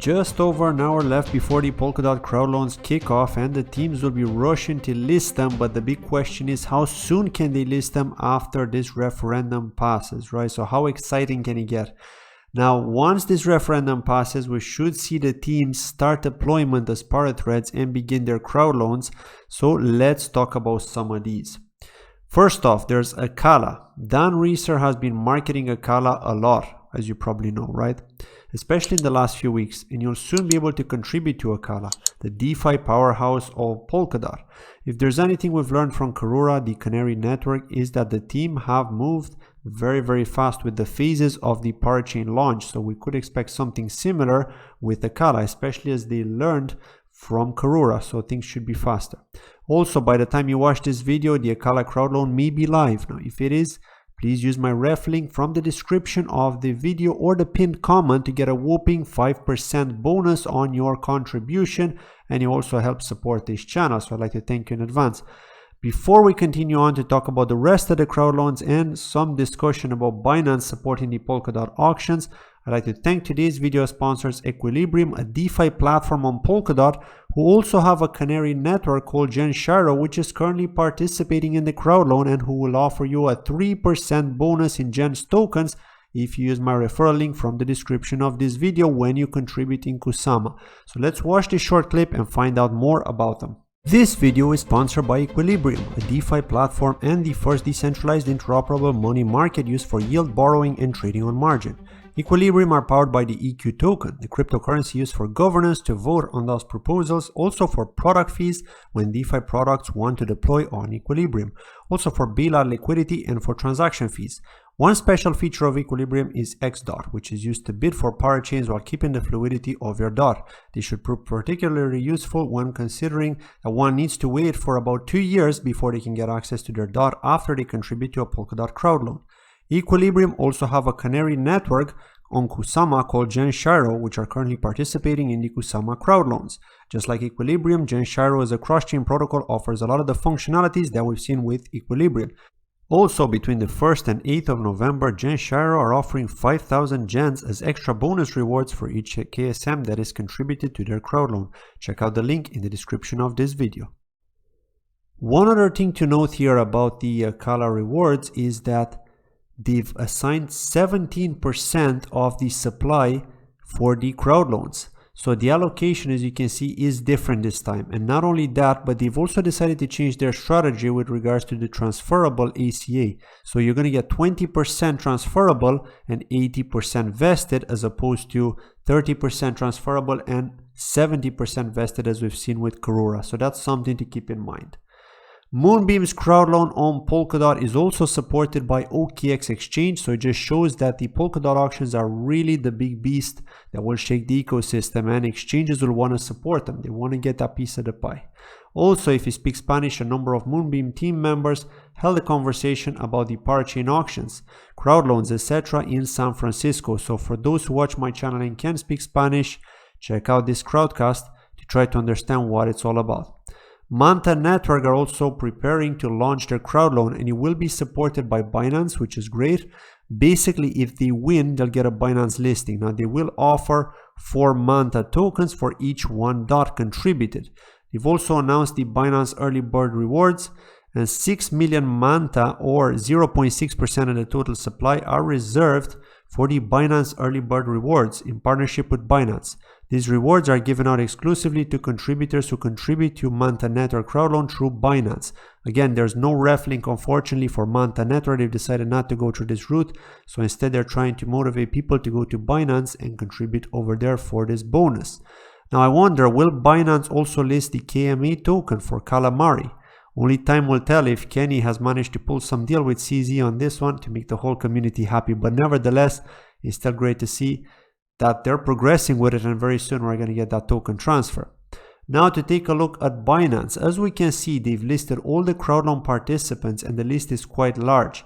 Just over an hour left before the Polkadot Crowdloans kick off, and the teams will be rushing to list them, but the big question is how soon can they list them after this referendum passes, right? So how exciting can it get? Now, once this referendum passes, we should see the teams start deployment as parathreads and begin their crowdloans. So let's talk about some of these. First off, there's Acala. Dan Reeser has been marketing Acala a lot, as you probably know, right? Especially in the last few weeks, and you'll soon be able to contribute to Akala, the DeFi powerhouse of Polkadot. If there's anything we've learned from Karura, the Canary network, is that the team have moved very fast with the phases of the parachain launch, so we could expect something similar with Akala, especially as they learned from Karura, so things should be faster. Also, by the time you watch this video, the Acala Crowdloan may be live. Now, if it is, please use my ref link from the description of the video or the pinned comment to get a whopping 5% bonus on your contribution, and you also help support this channel, so I'd like to thank you in advance. Before we continue on to talk about the rest of the crowdloans and some discussion about Binance supporting the Polkadot auctions, I'd like to thank today's video sponsors Equilibrium, a DeFi platform on Polkadot, who also have a Canary network called Genshiro, which is currently participating in the crowdloan and who will offer you a 3% bonus in Gens tokens if you use my referral link from the description of this video when you contribute in Kusama. So let's watch this short clip and find out more about them. This video is sponsored by Equilibrium, a DeFi platform and the first decentralized interoperable money market used for yield borrowing and trading on margin. Equilibrium are powered by the EQ token, the cryptocurrency used for governance to vote on those proposals, also for product fees when DeFi products want to deploy on Equilibrium, also for bailout liquidity and for transaction fees. One special feature of Equilibrium is XDOT, which is used to bid for parachains while keeping the fluidity of your DOT. This should prove particularly useful when considering that one needs to wait for about 2 years before they can get access to their DOT after they contribute to a Polkadot Crowdloan. Equilibrium also have a Canary network on Kusama called Genshiro, which are currently participating in the Kusama crowdloans. Just like Equilibrium, Genshiro as a cross-chain protocol offers a lot of the functionalities that we've seen with Equilibrium. Also, between the 1st and 8th of November, Genshiro are offering 5,000 gens as extra bonus rewards for each KSM that is contributed to their crowdloan. Check out the link in the description of this video. One other thing to note here about the Akala rewards is that they've assigned 17% of the supply for the crowdloans. So the allocation, as you can see, is different this time. And not only that, but they've also decided to change their strategy with regards to the transferable ACA. So you're going to get 20% transferable and 80% vested, as opposed to 30% transferable and 70% vested as we've seen with Karura. So that's something to keep in mind. Moonbeam's crowdloan on Polkadot is also supported by OKX exchange, so it just shows that the Polkadot auctions are really the big beast that will shake the ecosystem, and exchanges will want to support them. They want to get that piece of the pie. Also, if you speak Spanish, a number of Moonbeam team members held a conversation about the parachain auctions, crowdloans, etc. in San Francisco. So for those who watch my channel and can speak Spanish, check out this crowdcast to try to understand what it's all about. Manta Network are also preparing to launch their crowdloan, and it will be supported by Binance, which is great. Basically, if they win, they'll get a Binance listing. Now, they will offer 4 Manta tokens for each 1 DOT contributed. They've also announced the Binance early bird rewards, and 6 million Manta, or 0.6% of the total supply, are reserved for the Binance early bird rewards in partnership with Binance. These rewards are given out exclusively to contributors who contribute to Manta Network Crowdloan through Binance. Again, there's no ref link, unfortunately, for Manta Network. They've decided not to go through this route, so instead they're trying to motivate people to go to Binance and contribute over there for this bonus. Now I wonder, will Binance also list the KMA token for Calamari? Only time will tell if Kenny has managed to pull some deal with CZ on this one to make the whole community happy, but nevertheless, it's still great to see that they're progressing with it, and very soon we're going to get that token transfer. Now to take a look at Binance. As we can see, they've listed all the crowdloan participants, and the list is quite large.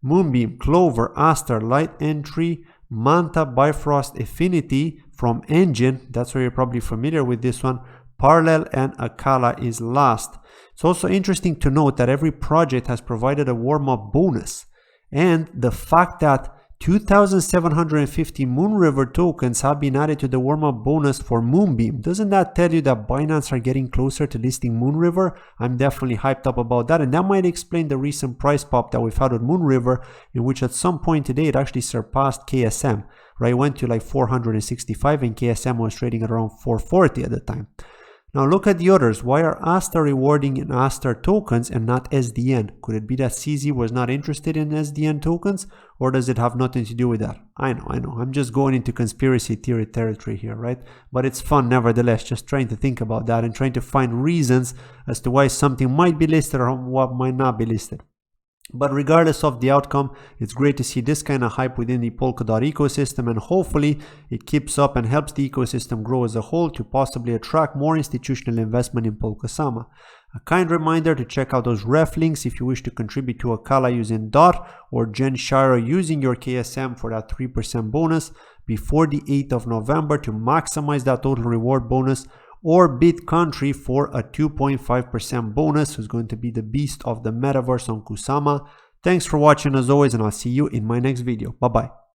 Moonbeam, Clover, Aster, Light Entry, Manta, Bifrost, Affinity from Engine, that's where you're probably familiar with this one, Parallel, and Akala is last. It's also interesting to note that every project has provided a warm-up bonus, and the fact that 2,750 Moonriver tokens have been added to the warm-up bonus for Moonbeam. Doesn't that tell you that Binance are getting closer to listing Moonriver? I'm definitely hyped up about that, and that might explain the recent price pop that we've had with Moonriver, in which at some point today it actually surpassed KSM, right? It went to like 465 and KSM was trading at around 440 at the time. Now look at the others. Why are Astar rewarding in Astar tokens and not SDN? Could it be that CZ was not interested in SDN tokens, or does it have nothing to do with that? I know. I'm just going into conspiracy theory territory here, right? But it's fun nevertheless, just trying to think about that and trying to find reasons as to why something might be listed or what might not be listed. But regardless of the outcome, it's great to see this kind of hype within the Polkadot ecosystem, and hopefully it keeps up and helps the ecosystem grow as a whole to possibly attract more institutional investment in Polkasama. A kind reminder to check out those ref links if you wish to contribute to Akala using DOT or Genshiro using your KSM for that 3% bonus before the 8th of November to maximize that total reward bonus, or Bit Country for a 2.5% bonus, who's going to be the beast of the metaverse on Kusama. Thanks for watching as always, and I'll see you in my next video. Bye bye.